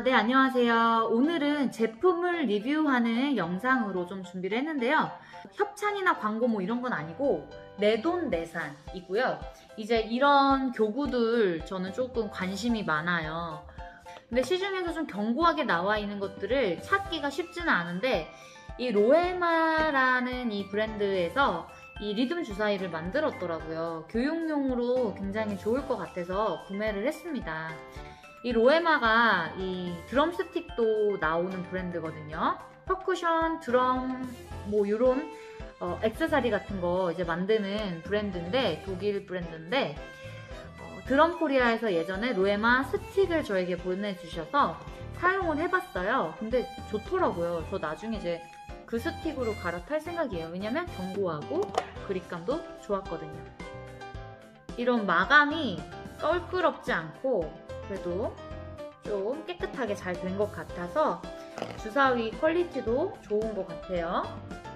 네, 안녕하세요. 오늘은 제품을 리뷰하는 영상으로 좀 준비를 했는데요. 협찬이나 광고 뭐 이런 건 아니고 내돈내산이고요. 이제 이런 교구들 저는 조금 관심이 많아요. 근데 시중에서 좀 견고하게 나와 있는 것들을 찾기가 쉽지는 않은데 이 로에마라는 이 브랜드에서 이 리듬 주사위를 만들었더라고요. 교육용으로 굉장히 좋을 것 같아서 구매를 했습니다. 이 로에마가 이 드럼 스틱도 나오는 브랜드거든요. 퍼쿠션, 드럼, 뭐 요런 액세서리 같은 거 이제 만드는 브랜드인데, 독일 브랜드인데, 드럼 코리아에서 예전에 로에마 스틱을 저에게 보내주셔서 사용을 해봤어요. 근데 좋더라고요. 저 나중에 이제 그 스틱으로 갈아탈 생각이에요. 왜냐면 견고하고 그립감도 좋았거든요. 이런 마감이 껄끄럽지 않고 그래도 좀 깨끗하게 잘 된 것 같아서 주사위 퀄리티도 좋은 것 같아요.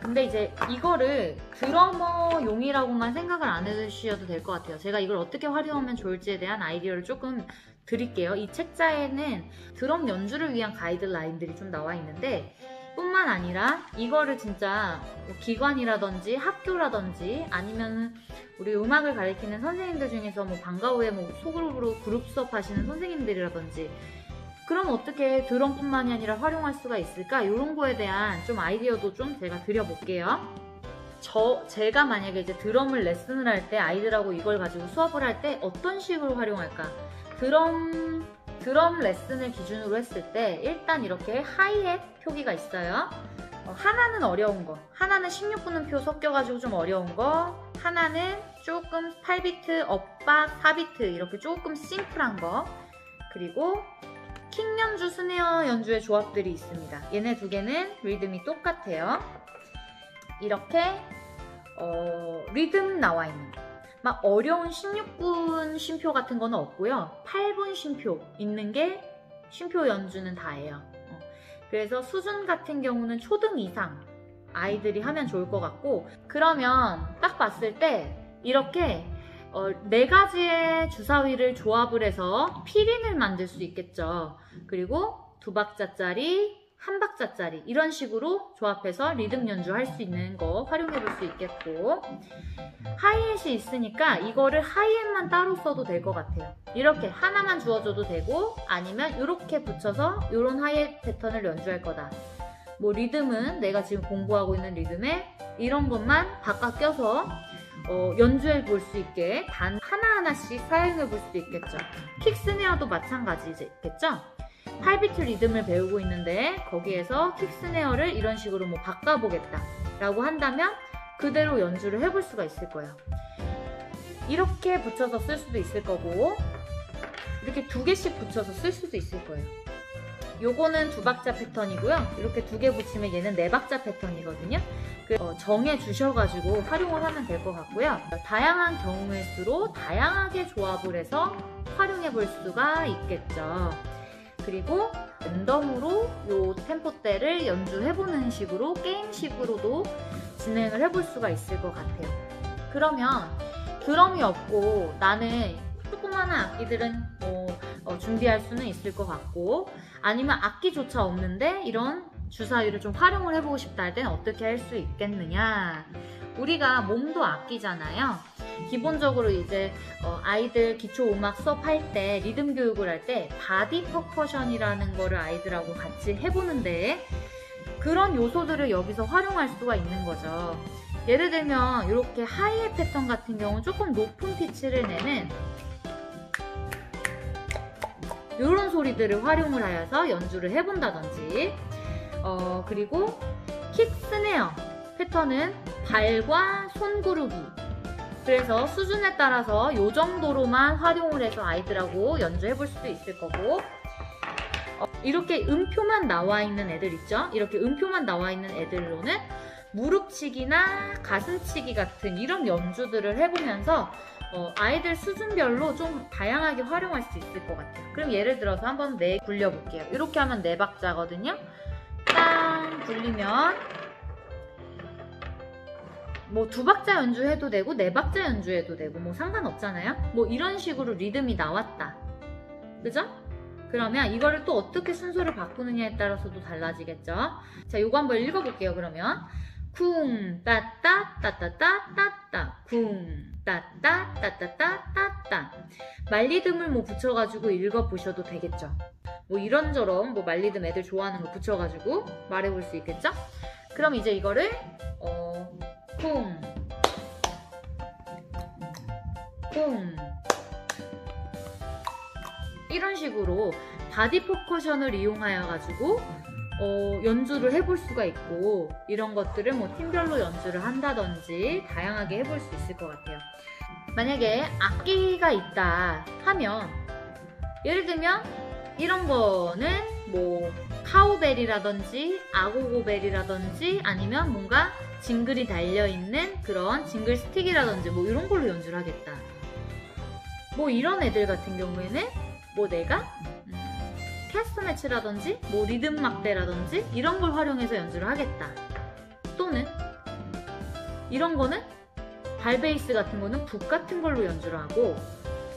근데 이제 이거를 드러머용이라고만 생각을 안 해주셔도 될 것 같아요. 제가 이걸 어떻게 활용하면 좋을지에 대한 아이디어를 조금 드릴게요. 이 책자에는 드럼 연주를 위한 가이드라인들이 좀 나와 있는데 뿐만 아니라 이거를 진짜 기관이라든지 학교라든지 아니면 우리 음악을 가르치는 선생님들 중에서 뭐 방과 후에 뭐 소그룹으로 그룹 수업 하시는 선생님들이라든지 그럼 어떻게 드럼뿐만이 아니라 활용할 수가 있을까? 이런 거에 대한 좀 아이디어도 좀 제가 드려볼게요. 제가 만약에 이제 드럼을 레슨을 할 때 아이들하고 이걸 가지고 수업을 할 때 어떤 식으로 활용할까? 드럼 레슨을 기준으로 했을 때 일단 이렇게 하이햇 표기가 있어요. 하나는 어려운 거, 하나는 16분음표 섞여가지고 좀 어려운 거, 하나는 조금 8비트, 엇박, 4비트 이렇게 조금 심플한 거, 그리고 킥 연주, 스네어 연주의 조합들이 있습니다. 얘네 두 개는 리듬이 똑같아요. 이렇게 리듬 나와 있는 거. 막 어려운 16분 쉼표 같은 거는 없고요. 8분 쉼표 있는 게 쉼표 연주는 다예요. 그래서 수준 같은 경우는 초등 이상 아이들이 하면 좋을 것 같고, 그러면 딱 봤을 때 이렇게 4가지의 주사위를 조합을 해서 피린을 만들 수 있겠죠. 그리고 2박자짜리, 1박자짜리 이런 식으로 조합해서 리듬 연주할 수 있는 거 활용해 볼 수 있겠고, 하이햇이 있으니까 이거를 하이햇만 따로 써도 될 것 같아요. 이렇게 하나만 주어줘도 되고 아니면 이렇게 붙여서 이런 하이햇 패턴을 연주할 거다. 뭐 리듬은 내가 지금 공부하고 있는 리듬에 이런 것만 바꿔 껴서 연주해 볼 수 있게 단 하나하나씩 사용해 볼 수도 있겠죠. 킥 스네어도 마찬가지겠죠. 8비트 리듬을 배우고 있는데 거기에서 킥 스네어를 이런 식으로 뭐 바꿔보겠다 라고 한다면 그대로 연주를 해볼 수가 있을 거예요. 이렇게 붙여서 쓸 수도 있을 거고 이렇게 2개씩 붙여서 쓸 수도 있을 거예요. 요거는 2박자 패턴이고요. 이렇게 2개 붙이면 얘는 4박자 패턴이거든요. 정해 주셔가지고 활용을 하면 될 것 같고요. 다양한 경우의 수로 다양하게 조합을 해서 활용해 볼 수가 있겠죠. 그리고 랜덤으로 요 템포대를 연주해보는 식으로 게임식으로도 진행을 해볼 수가 있을 것 같아요. 그러면 드럼이 없고 나는 조그마한 악기들은 준비할 수는 있을 것 같고, 아니면 악기조차 없는데 이런 주사위를 좀 활용을 해보고 싶다 할 때는 어떻게 할 수 있겠느냐. 우리가 몸도 악기잖아요. 기본적으로 이제 아이들 기초음악 수업할 때 리듬 교육을 할 때 바디 퍼커션이라는 거를 아이들하고 같이 해보는데 그런 요소들을 여기서 활용할 수가 있는 거죠. 예를 들면 이렇게 하이햇 패턴 같은 경우는 조금 높은 피치를 내는 이런 소리들을 활용을 하여서 연주를 해본다든지, 그리고 킥 스네어 패턴은 발과 손구르기, 그래서 수준에 따라서 이 정도로만 활용을 해서 아이들하고 연주해볼 수도 있을 거고, 이렇게 음표만 나와 있는 애들 있죠? 이렇게 음표만 나와 있는 애들로는 무릎치기나 가슴치기 같은 이런 연주들을 해보면서 아이들 수준별로 좀 다양하게 활용할 수 있을 것 같아요. 그럼 예를 들어서 한번 굴려볼게요. 이렇게 하면 4박자거든요. 땅 굴리면 뭐 2박자 연주해도 되고 4박자 연주해도 되고 뭐 상관없잖아요. 뭐 이런 식으로 리듬이 나왔다. 그죠? 그러면 이거를 또 어떻게 순서를 바꾸느냐에 따라서도 달라지겠죠. 자, 요거 한번 읽어볼게요. 그러면 쿵 따따 따따따 따따 쿵 따따 따따따 따따 말리듬을 뭐 붙여가지고 읽어보셔도 되겠죠. 뭐 이런저런 뭐 말리듬 애들 좋아하는 거 붙여가지고 말해볼 수 있겠죠. 그럼 이제 이거를 쿵 쿵 이런 식으로 바디 퍼커션을 이용하여 가지고 연주를 해볼 수가 있고, 이런 것들을 뭐 팀별로 연주를 한다든지 다양하게 해볼 수 있을 것 같아요. 만약에 악기가 있다 하면, 예를 들면 이런 거는 뭐 카우벨이라든지 아고고벨이라든지 아니면 뭔가 징글이 달려있는 그런 징글 스틱이라든지 뭐 이런 걸로 연주를 하겠다. 뭐 이런 애들 같은 경우에는 뭐 내가 캐스터매치라든지 뭐 리듬 막대라든지 이런 걸 활용해서 연주를 하겠다. 또는 이런 거는 발 베이스 같은 거는 북 같은 걸로 연주를 하고,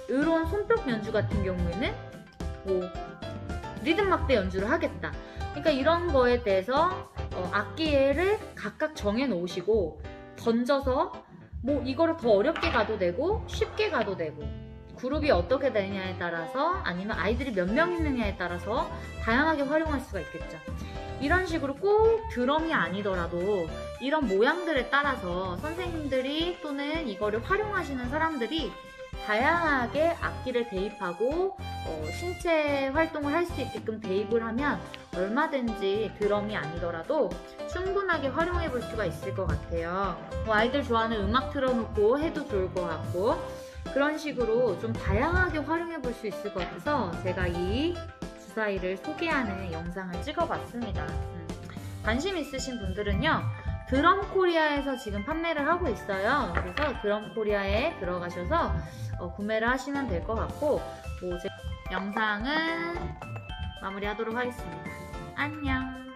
이런 손뼉 연주 같은 경우에는 뭐 리듬 막대 연주를 하겠다. 그러니까 이런 거에 대해서 악기를 각각 정해 놓으시고 던져서 뭐 이거를 더 어렵게 가도 되고 쉽게 가도 되고, 그룹이 어떻게 되느냐에 따라서 아니면 아이들이 몇 명 있느냐에 따라서 다양하게 활용할 수가 있겠죠. 이런 식으로 꼭 드럼이 아니더라도 이런 모양들에 따라서 선생님들이 또는 이거를 활용하시는 사람들이 다양하게 악기를 대입하고 신체 활동을 할 수 있게끔 대입을 하면 얼마든지 드럼이 아니더라도 충분하게 활용해 볼 수가 있을 것 같아요. 뭐 아이들 좋아하는 음악 틀어놓고 해도 좋을 것 같고, 그런 식으로 좀 다양하게 활용해 볼 수 있을 것 같아서 제가 이 주사위를 소개하는 영상을 찍어봤습니다. 관심 있으신 분들은요, 드럼 코리아에서 지금 판매를 하고 있어요. 그래서 드럼 코리아에 들어가셔서 구매를 하시면 될 것 같고, 뭐 제 영상은 마무리하도록 하겠습니다. 안녕.